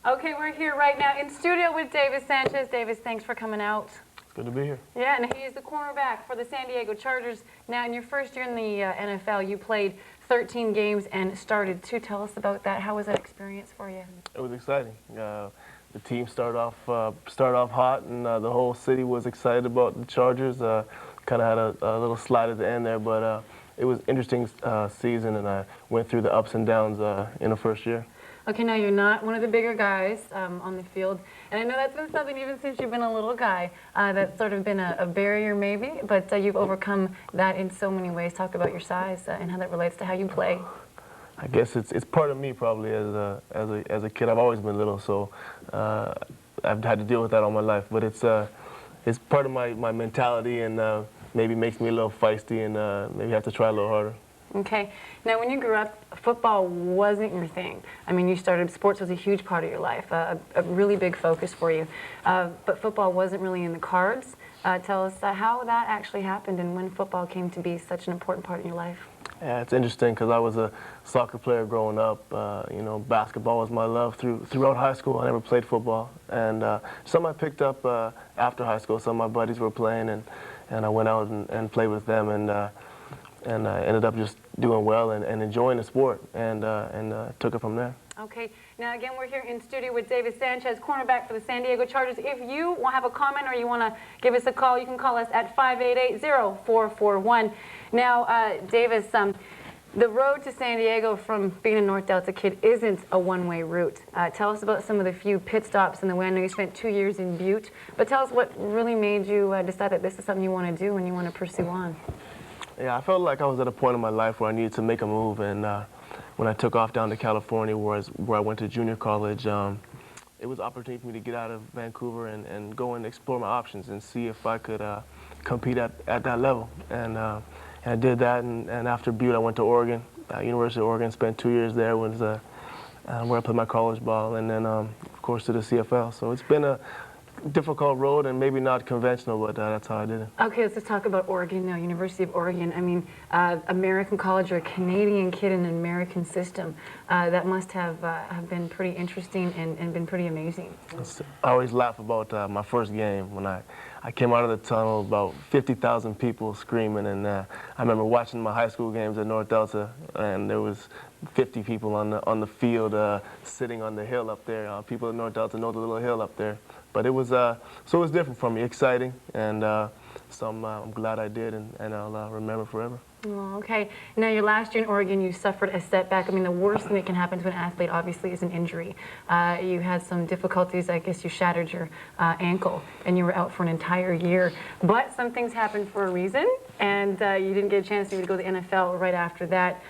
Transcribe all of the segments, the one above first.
Okay, we're here right now in studio with Davis Sanchez. Davis, thanks for coming out. It's good to be here. Yeah, and he is the cornerback for the San Diego Chargers. Now, in your first year in the NFL, you played 13 games and started 2. Tell us about that. How was that experience for you? It was exciting. The team started off hot, and the whole city was excited about the Chargers. Kind of had a little slide at the end there, but it was an interesting season, and I went through the ups and downs in the first year. Okay, now you're not one of the bigger guys on the field, and I know that's been something even since you've been a little guy that's sort of been a barrier maybe, but you've overcome that in so many ways. Talk about your size and how that relates to how you play. I guess it's part of me probably as a kid. I've always been little, so I've had to deal with that all my life. But it's part of my mentality, and maybe makes me a little feisty, and maybe have to try a little harder. Okay. Now, when you grew up, football wasn't your thing. I mean, sports was a huge part of your life, a really big focus for you. But football wasn't really in the cards. Tell us how that actually happened and when football came to be such an important part in your life. Yeah, it's interesting because I was a soccer player growing up. You know, basketball was my love throughout high school. I never played football, and some I picked up after high school. Some of my buddies were playing, and I went out and played with them, and I ended up just doing well and enjoying the sport, and took it from there. Okay. Now, again, we're here in studio with Davis Sanchez, cornerback for the San Diego Chargers. If you have a comment or you want to give us a call, you can call us at 588-0441. Now, Davis, the road to San Diego from being a North Delta kid isn't a one-way route. Tell us about some of the few pit stops in the way. I know you spent 2 years in Butte, but tell us what really made you decide that this is something you want to do and you want to pursue on. Yeah, I felt like I was at a point in my life where I needed to make a move, and when I took off down to California, where I went to junior college, it was an opportunity for me to get out of Vancouver and go and explore my options and see if I could compete at that level. And I did that, and after Butte, I went to Oregon, University of Oregon, spent 2 years there, was where I played my college ball, and then, of course, to the CFL. So it's been a difficult road and maybe not conventional, but that's how I did it. Okay, let's just talk about Oregon now, University of Oregon. I mean, American college, or a Canadian kid in an American system. That must have been pretty interesting and been pretty amazing. I always laugh about my first game when I came out of the tunnel, about 50,000 people screaming, and I remember watching my high school games at North Delta, and there was 50 people on the field sitting on the hill up there. People at North Delta know the little hill up there. But it was so it was different for me, exciting, and I'm glad I did, and I'll remember forever. Oh, okay. Now, your last year in Oregon, you suffered a setback. I mean, the worst thing that can happen to an athlete, obviously, is an injury. You had some difficulties. I guess you shattered your ankle, and you were out for an entire year. But some things happen for a reason, and you didn't get a chance to go to the NFL right after that.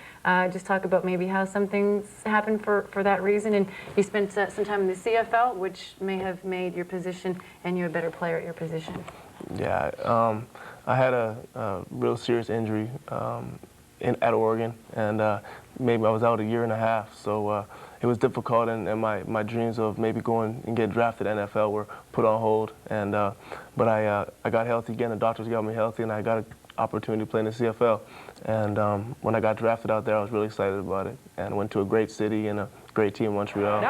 Just talk about maybe how some things happened for that reason, and you spent some time in the CFL, which may have made your position and you a better player at your position. Yeah, I had a real serious injury at Oregon, and maybe I was out a year and a half, so it was difficult, and my dreams of maybe going and get drafted NFL were put on hold, and but I got healthy again. The doctors got me healthy, and I got an opportunity to play in the CFL. And when I got drafted out there, I was really excited about it, and went to a great city and a great team in Montreal.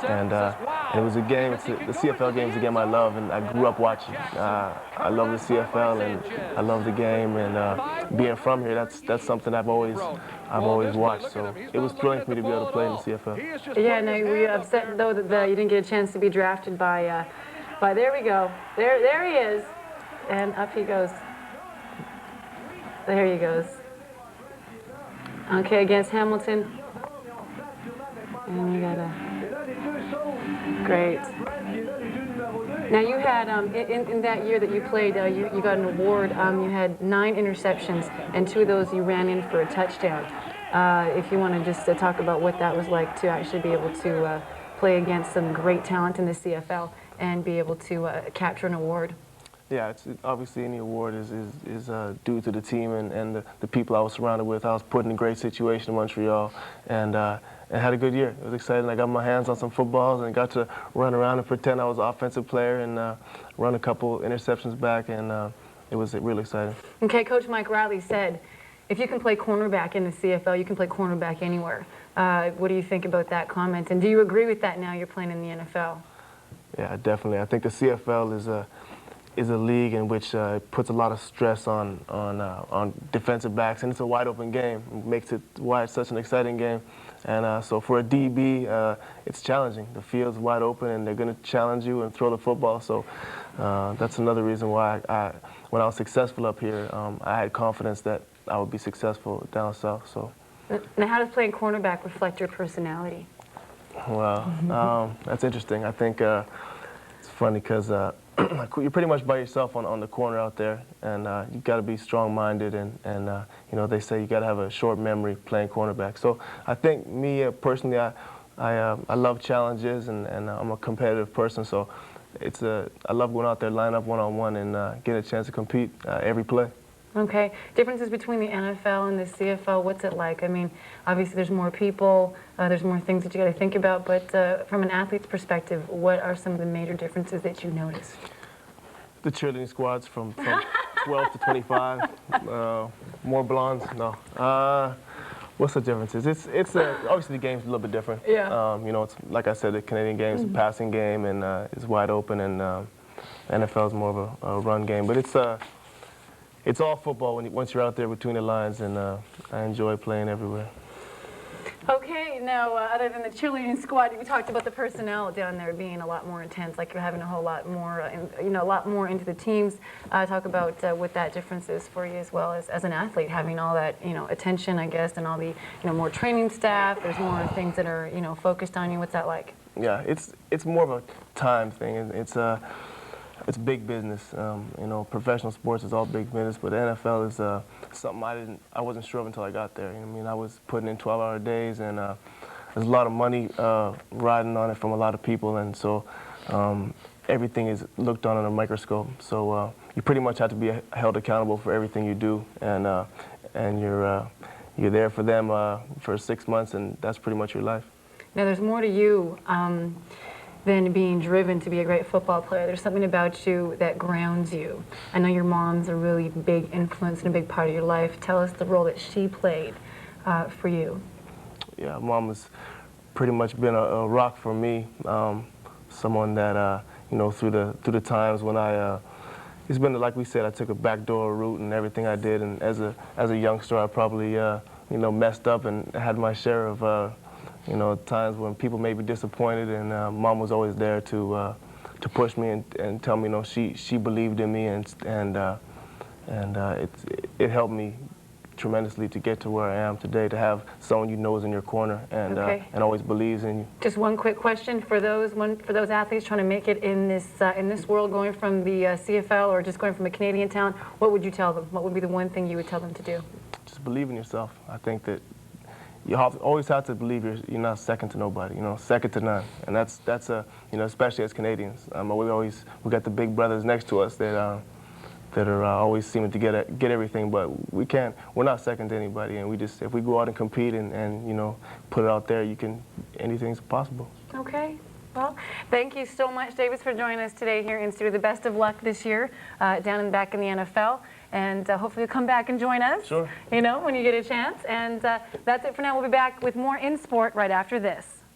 And it was a game, the CFL game is a game I love, and I grew up watching. I love the CFL, and I love the game, and being from here, that's something I've always watched. So it was thrilling for me to be able to play in the CFL. Yeah, no, were you upset though that you didn't get a chance to be drafted by there we go, there he is, and up he goes. There he goes. Okay, against Hamilton. And you got great. Now you had, in that year that you played, you got an award. You had 9 interceptions, and 2 of those you ran in for a touchdown. If you want to just talk about what that was like to actually be able to play against some great talent in the CFL and be able to capture an award. Yeah, obviously any award is due to the team and the people I was surrounded with. I was put in a great situation in Montreal, and had a good year. It was exciting. I got my hands on some footballs and got to run around and pretend I was an offensive player and run a couple interceptions back, and it was really exciting. Okay, Coach Mike Riley said, if you can play cornerback in the CFL, you can play cornerback anywhere. What do you think about that comment? And do you agree with that now you're playing in the NFL? Yeah, definitely. I think the CFL is a league in which it puts a lot of stress on defensive backs, and it's a wide open game. It makes it why it's such an exciting game. And so for a DB, it's challenging. The field's wide open, and they're going to challenge you and throw the football. So that's another reason why when I was successful up here, I had confidence that I would be successful down south. So. Now, how does playing cornerback reflect your personality? Well, that's interesting. I think it's funny because you're pretty much by yourself on the corner out there, and you've got to be strong-minded, and you know, they say you got to have a short memory playing cornerback. So I think me personally, I love challenges, and I'm a competitive person. So I love going out there, line up one-on-one, and get a chance to compete every play. Okay. Differences between the NFL and the CFL, what's it like? I mean, obviously there's more people, there's more things that you got to think about, but from an athlete's perspective, what are some of the major differences that you notice? The cheerleading squads from 12 to 25, more blondes, no. What's the differences? It's obviously the game's a little bit different. Yeah. You know, it's like I said, the Canadian game's a passing game, and it's wide open, and NFL is more of a run game, but it's all football once you're out there between the lines, and I enjoy playing everywhere. Okay, now other than the cheerleading squad, we talked about the personnel down there being a lot more intense, like you're having a whole lot more, a lot more into the teams. Talk about what that difference is for you as well as an athlete, having all that, attention, I guess, and all the, more training staff. There's more things that are, focused on you. What's that like? Yeah, it's more of a time thing. It's big business. Professional sports is all big business, but the NFL is something I wasn't sure of until I got there. I mean, I was putting in 12-hour days, and there's a lot of money riding on it from a lot of people, and so everything is looked on in a microscope. So you pretty much have to be held accountable for everything you do, and you're there for them for 6 months, and that's pretty much your life. Now, there's more to you than being driven to be a great football player. There's something about you that grounds you. I know your mom's a really big influence and a big part of your life. Tell us the role that she played for you. Yeah, Mom has pretty much been a rock for me. Someone that through the times when it's been like we said, I took a backdoor route and everything I did, and as a youngster, I probably messed up and had my share of times when people may be disappointed, and Mom was always there to push me and tell me, she believed in me, and it helped me tremendously to get to where I am today, to have someone you know is in your corner and always believes in you. Just one quick question for those athletes trying to make it in this world, going from the CFL or just going from a Canadian town. What would you tell them? What would be the one thing you would tell them to do? Just believe in yourself. I think that you always have to believe you're not second to nobody, second to none, and that's especially as Canadians. We got the big brothers next to us that are always seeming to get everything, but we're not second to anybody, and if we go out and compete and put it out there, anything's possible. Okay. Well, thank you so much, Davis, for joining us today here in studio. The best of luck this year down and back in the NFL. And hopefully you'll come back and join us, sure, when you get a chance. And that's it for now. We'll be back with more In Sport right after this.